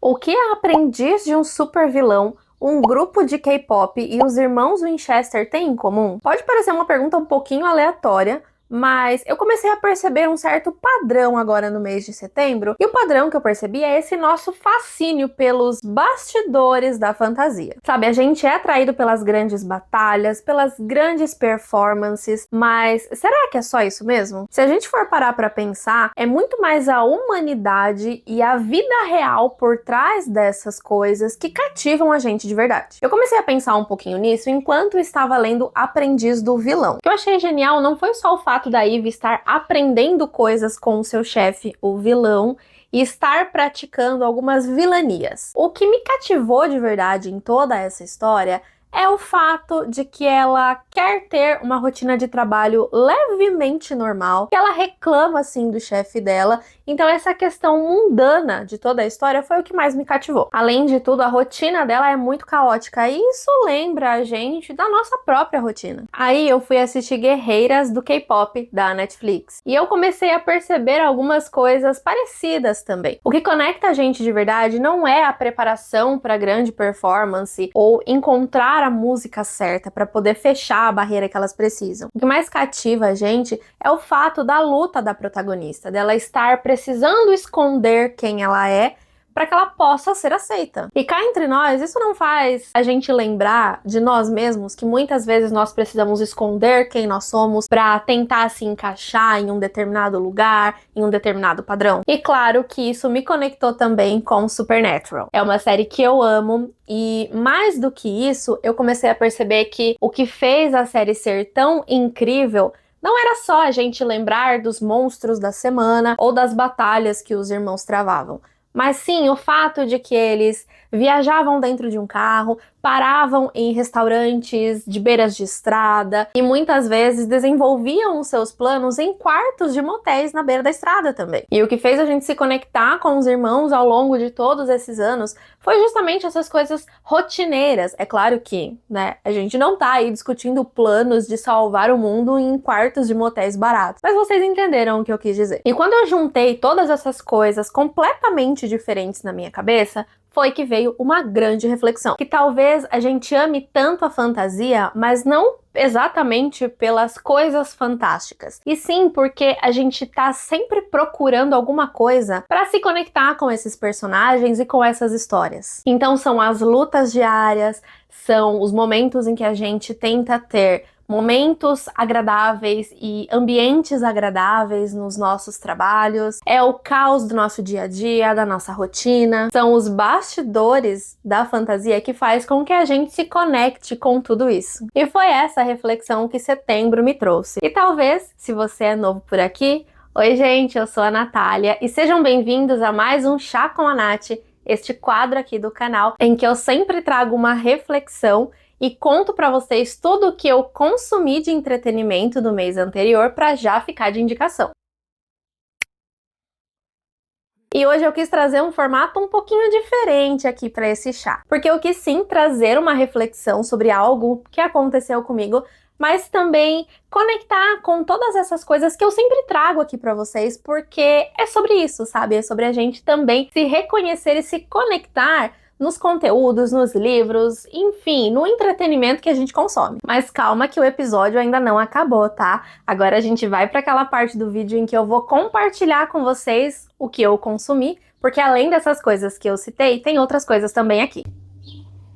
O que a aprendiz de um super vilão, um grupo de K-pop e os irmãos Winchester têm em comum? Pode parecer uma pergunta um pouquinho aleatória, mas eu comecei a perceber um certo padrão agora no mês de setembro, e o padrão que eu percebi é esse nosso fascínio pelos bastidores da fantasia. Sabe, a gente é atraído pelas grandes batalhas, pelas grandes performances, mas será que é só isso mesmo? Se a gente for parar pra pensar, é muito mais a humanidade e a vida real por trás dessas coisas que cativam a gente de verdade. Eu comecei a pensar um pouquinho nisso enquanto estava lendo Aprendiz do Vilão. O que eu achei genial não foi só o fato da Ivy estar aprendendo coisas com o seu chefe, o vilão, e estar praticando algumas vilanias. O que me cativou de verdade em toda essa história é o fato de que ela quer ter uma rotina de trabalho levemente normal, que ela reclama assim do chefe dela. Então essa questão mundana de toda a história foi o que mais me cativou. Além de tudo, a rotina dela é muito caótica e isso lembra a gente da nossa própria rotina. Aí eu fui assistir Guerreiras do K-pop da Netflix e eu comecei a perceber algumas coisas parecidas também. O que conecta a gente de verdade não é a preparação para grande performance ou encontrar a música certa para poder fechar a barreira que elas precisam. O que mais cativa a gente é o fato da luta da protagonista, dela estar precisando esconder quem ela é para que ela possa ser aceita. E cá entre nós, isso não faz a gente lembrar de nós mesmos, que muitas vezes nós precisamos esconder quem nós somos para tentar se encaixar em um determinado lugar, em um determinado padrão. E claro que isso me conectou também com Supernatural. É uma série que eu amo e mais do que isso, eu comecei a perceber que o que fez a série ser tão incrível não era só a gente lembrar dos monstros da semana ou das batalhas que os irmãos travavam, mas sim o fato de que eles viajavam dentro de um carro, paravam em restaurantes de beiras de estrada e muitas vezes desenvolviam os seus planos em quartos de motéis na beira da estrada também. E o que fez a gente se conectar com os irmãos ao longo de todos esses anos foi justamente essas coisas rotineiras. É claro que, né, a gente não tá aí discutindo planos de salvar o mundo em quartos de motéis baratos, mas vocês entenderam o que eu quis dizer. E quando eu juntei todas essas coisas completamente diferentes na minha cabeça, foi que veio uma grande reflexão. Que talvez a gente ame tanto a fantasia, mas não exatamente pelas coisas fantásticas, e sim porque a gente tá sempre procurando alguma coisa para se conectar com esses personagens e com essas histórias. Então são as lutas diárias, são os momentos em que a gente tenta ter momentos agradáveis e ambientes agradáveis nos nossos trabalhos, é o caos do nosso dia a dia, da nossa rotina, são os bastidores da fantasia que faz com que a gente se conecte com tudo isso. E foi essa reflexão que setembro me trouxe. E talvez, se você é novo por aqui, oi gente, eu sou a Natália e sejam bem-vindos a mais um Chá com a Nath, este quadro aqui do canal em que eu sempre trago uma reflexão e conto para vocês tudo o que eu consumi de entretenimento do mês anterior para já ficar de indicação. E hoje eu quis trazer um formato um pouquinho diferente aqui para esse chá, porque eu quis sim trazer uma reflexão sobre algo que aconteceu comigo, mas também conectar com todas essas coisas que eu sempre trago aqui para vocês, porque é sobre isso, sabe? É sobre a gente também se reconhecer e se conectar nos conteúdos, nos livros, enfim, no entretenimento que a gente consome. Mas calma que o episódio ainda não acabou, tá? Agora a gente vai para aquela parte do vídeo em que eu vou compartilhar com vocês o que eu consumi, porque além dessas coisas que eu citei, tem outras coisas também aqui.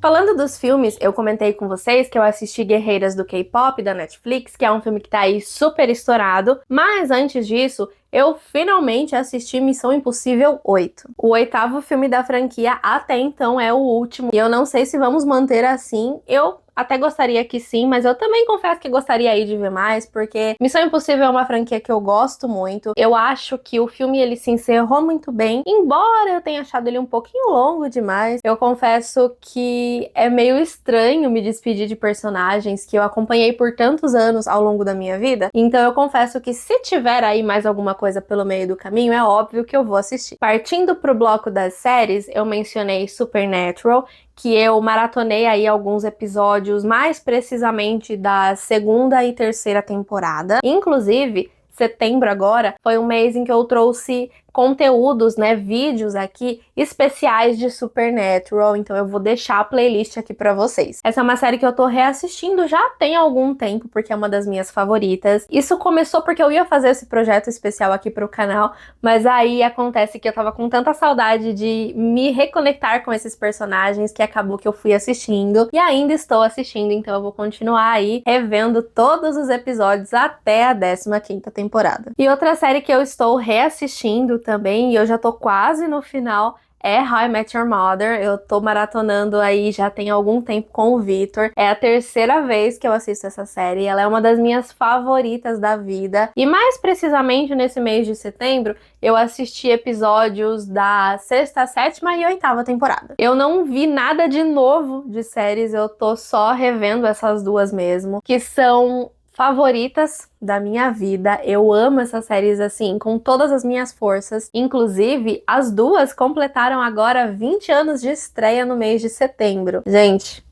Falando dos filmes, eu comentei com vocês que eu assisti Guerreiras do K-pop da Netflix, que é um filme que tá aí super estourado, mas antes disso, eu finalmente assisti Missão Impossível 8. O 8º filme da franquia até então é o último, e eu não sei se vamos manter assim. Eu até gostaria que sim, mas eu também confesso que gostaria aí de ver mais, porque Missão Impossível é uma franquia que eu gosto muito. Eu acho que o filme ele se encerrou muito bem, embora eu tenha achado ele um pouquinho longo demais. Eu confesso que é meio estranho me despedir de personagens que eu acompanhei por tantos anos ao longo da minha vida, então eu confesso que se tiver aí mais alguma coisa pelo meio do caminho, é óbvio que eu vou assistir. Partindo pro bloco das séries, eu mencionei Supernatural, que eu maratonei aí alguns episódios, mais precisamente da 2ª e 3ª temporada. Inclusive, setembro agora foi um mês em que eu trouxe conteúdos, né, vídeos aqui especiais de Supernatural, então eu vou deixar a playlist aqui pra vocês. Essa é uma série que eu tô reassistindo já tem algum tempo, porque é uma das minhas favoritas. Isso começou porque eu ia fazer esse projeto especial aqui pro canal, mas aí acontece que eu tava com tanta saudade de me reconectar com esses personagens que acabou que eu fui assistindo e ainda estou assistindo, então eu vou continuar aí revendo todos os episódios até a 15ª temporada. E outra série que eu estou reassistindo também, e eu já tô quase no final, é How I Met Your Mother. Eu tô maratonando aí já tem algum tempo com o Victor. É a terceira vez que eu assisto essa série. Ela é uma das minhas favoritas da vida. E mais precisamente nesse mês de setembro, eu assisti episódios da sexta, sétima e oitava temporada. Eu não vi nada de novo de séries, eu tô só revendo essas duas mesmo, que são favoritas da minha vida. Eu amo essas séries assim, com todas as minhas forças. Inclusive, as duas completaram agora 20 anos de estreia no mês de setembro. Gente,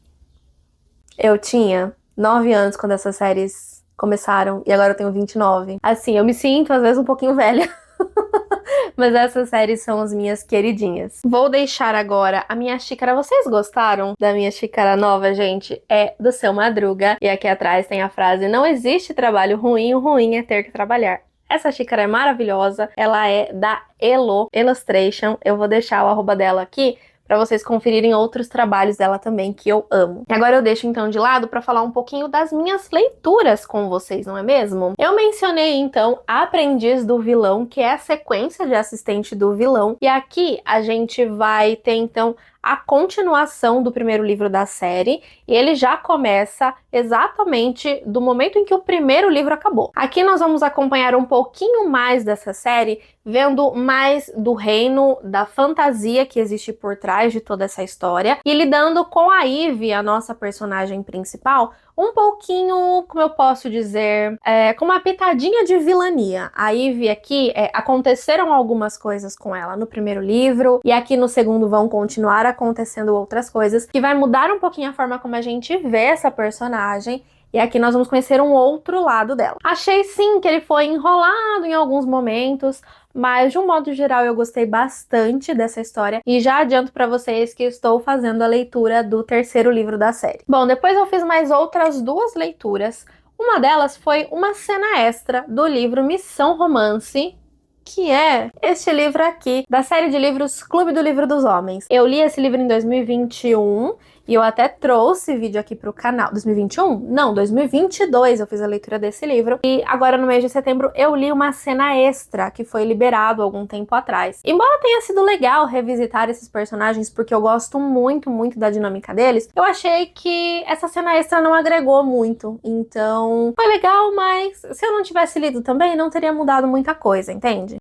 eu tinha 9 anos quando essas séries começaram e agora eu tenho 29. Assim, eu me sinto às vezes um pouquinho velha. Mas essas séries são as minhas queridinhas. Vou deixar agora a minha xícara. Vocês gostaram da minha xícara nova, gente? É do Seu Madruga. E aqui atrás tem a frase: não existe trabalho ruim, o ruim é ter que trabalhar. Essa xícara é maravilhosa. Ela é da Elo Illustration. Eu vou deixar o arroba dela aqui para vocês conferirem outros trabalhos dela também que eu amo. Agora eu deixo então de lado para falar um pouquinho das minhas leituras com vocês, não é mesmo? Eu mencionei então Aprendiz do Vilão, que é a sequência de Assistente do Vilão, e aqui a gente vai ter então a continuação do primeiro livro da série, e ele já começa exatamente do momento em que o primeiro livro acabou. Aqui nós vamos acompanhar um pouquinho mais dessa série, vendo mais do reino da fantasia que existe por trás de toda essa história, e lidando com a Ivy, a nossa personagem principal, um pouquinho, como eu posso dizer, com uma pitadinha de vilania. A Ivy aqui, aconteceram algumas coisas com ela no primeiro livro, e aqui no segundo vão continuar acontecendo outras coisas, que vai mudar um pouquinho a forma como a gente vê essa personagem, e aqui nós vamos conhecer um outro lado dela. Achei sim que ele foi enrolado em alguns momentos, mas de um modo geral eu gostei bastante dessa história e já adianto para vocês que estou fazendo a leitura do terceiro livro da série. Bom, depois eu fiz mais outras duas leituras. Uma delas foi uma cena extra do livro Missão Romance, que é este livro aqui, da série de livros Clube do Livro dos Homens. Eu li esse livro em 2021 e eu até trouxe vídeo aqui pro canal. 2021? Não, 2022 eu fiz a leitura desse livro. E agora no mês de setembro eu li uma cena extra que foi liberado algum tempo atrás. Embora tenha sido legal revisitar esses personagens, porque eu gosto muito, muito da dinâmica deles, eu achei que essa cena extra não agregou muito. Então, foi legal, mas se eu não tivesse lido também, não teria mudado muita coisa, entende?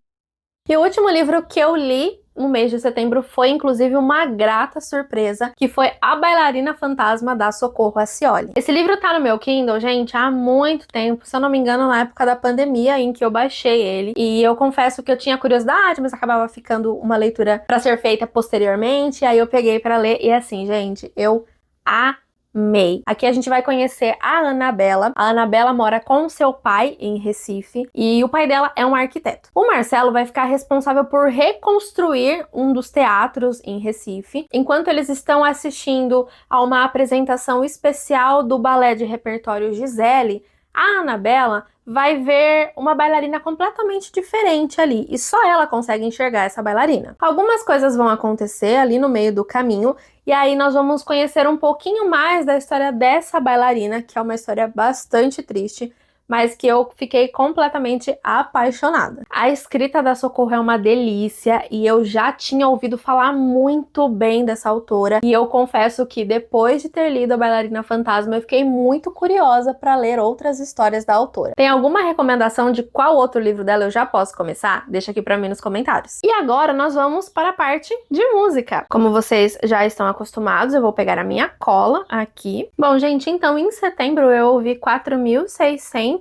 E o último livro que eu li no mês de setembro foi, inclusive, uma grata surpresa, que foi A Bailarina Fantasma da Socorro Acioli. Esse livro tá no meu Kindle, gente, há muito tempo, se eu não me engano, na época da pandemia em que eu baixei ele. E eu confesso que eu tinha curiosidade, mas acabava ficando uma leitura pra ser feita posteriormente, aí eu peguei pra ler e assim, gente, eu amei. Aqui a gente vai conhecer a Anabela. A Anabela mora com seu pai em Recife e o pai dela é um arquiteto. O Marcelo vai ficar responsável por reconstruir um dos teatros em Recife, enquanto eles estão assistindo a uma apresentação especial do balé de repertório Gisele. A Anabela vai ver uma bailarina completamente diferente ali, e só ela consegue enxergar essa bailarina. Algumas coisas vão acontecer ali no meio do caminho, e aí nós vamos conhecer um pouquinho mais da história dessa bailarina, que é uma história bastante triste, mas que eu fiquei completamente apaixonada. A escrita da Socorro é uma delícia e eu já tinha ouvido falar muito bem dessa autora, e eu confesso que depois de ter lido A Bailarina Fantasma eu fiquei muito curiosa para ler outras histórias da autora. Tem alguma recomendação de qual outro livro dela eu já posso começar? Deixa aqui para mim nos comentários. E agora nós vamos para a parte de música. Como vocês já estão acostumados, eu vou pegar a minha cola aqui. Bom, gente, então em setembro eu ouvi 4.613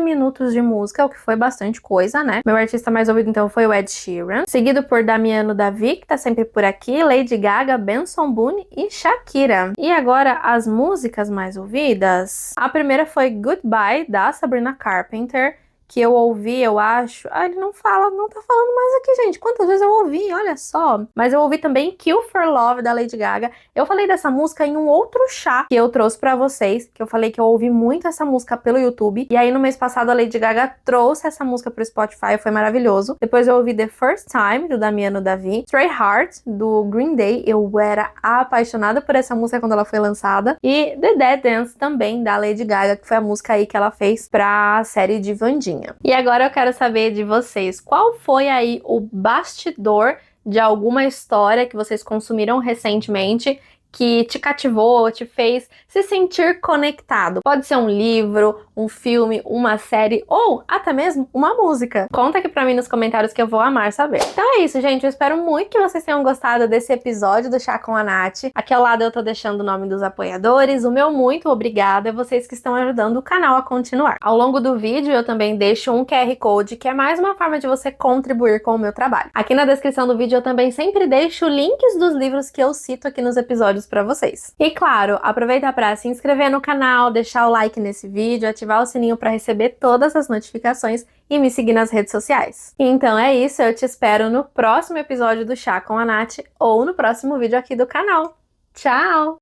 minutos de música, o que foi bastante coisa, né? Meu artista mais ouvido então foi o Ed Sheeran, seguido por Damiano Davi, que tá sempre por aqui, Lady Gaga, Benson Boone e Shakira. E agora as músicas mais ouvidas. A primeira foi Goodbye, da Sabrina Carpenter, que eu ouvi, eu acho. Ah, ele não fala, não tá falando mais aqui, gente. Quantas vezes eu ouvi, olha só. Mas eu ouvi também Kill for Love, da Lady Gaga. Eu falei dessa música em um outro chá que eu trouxe pra vocês, que eu falei que eu ouvi muito essa música pelo YouTube. E aí, no mês passado, a Lady Gaga trouxe essa música pro Spotify, foi maravilhoso. Depois eu ouvi The First Time, do Damiano Davi. Stray Heart, do Green Day. Eu era apaixonada por essa música quando ela foi lançada. E The Dead Dance, também, da Lady Gaga, que foi a música aí que ela fez pra série de Wandinha. E agora eu quero saber de vocês, qual foi aí o bastidor de alguma história que vocês consumiram recentemente que te cativou, te fez se sentir conectado? Pode ser um livro, um filme, uma série ou até mesmo uma música. Conta aqui pra mim nos comentários que eu vou amar saber. Então é isso, gente. Eu espero muito que vocês tenham gostado desse episódio do Chá com a Nath. Aqui ao lado eu tô deixando o nome dos apoiadores. O meu muito obrigada a vocês que estão ajudando o canal a continuar. Ao longo do vídeo eu também deixo um QR Code, que é mais uma forma de você contribuir com o meu trabalho. Aqui na descrição do vídeo eu também sempre deixo links dos livros que eu cito aqui nos episódios para vocês. E claro, aproveita para se inscrever no canal, deixar o like nesse vídeo, ativar o sininho para receber todas as notificações e me seguir nas redes sociais. Então é isso, eu te espero no próximo episódio do Chá com a Nath ou no próximo vídeo aqui do canal. Tchau!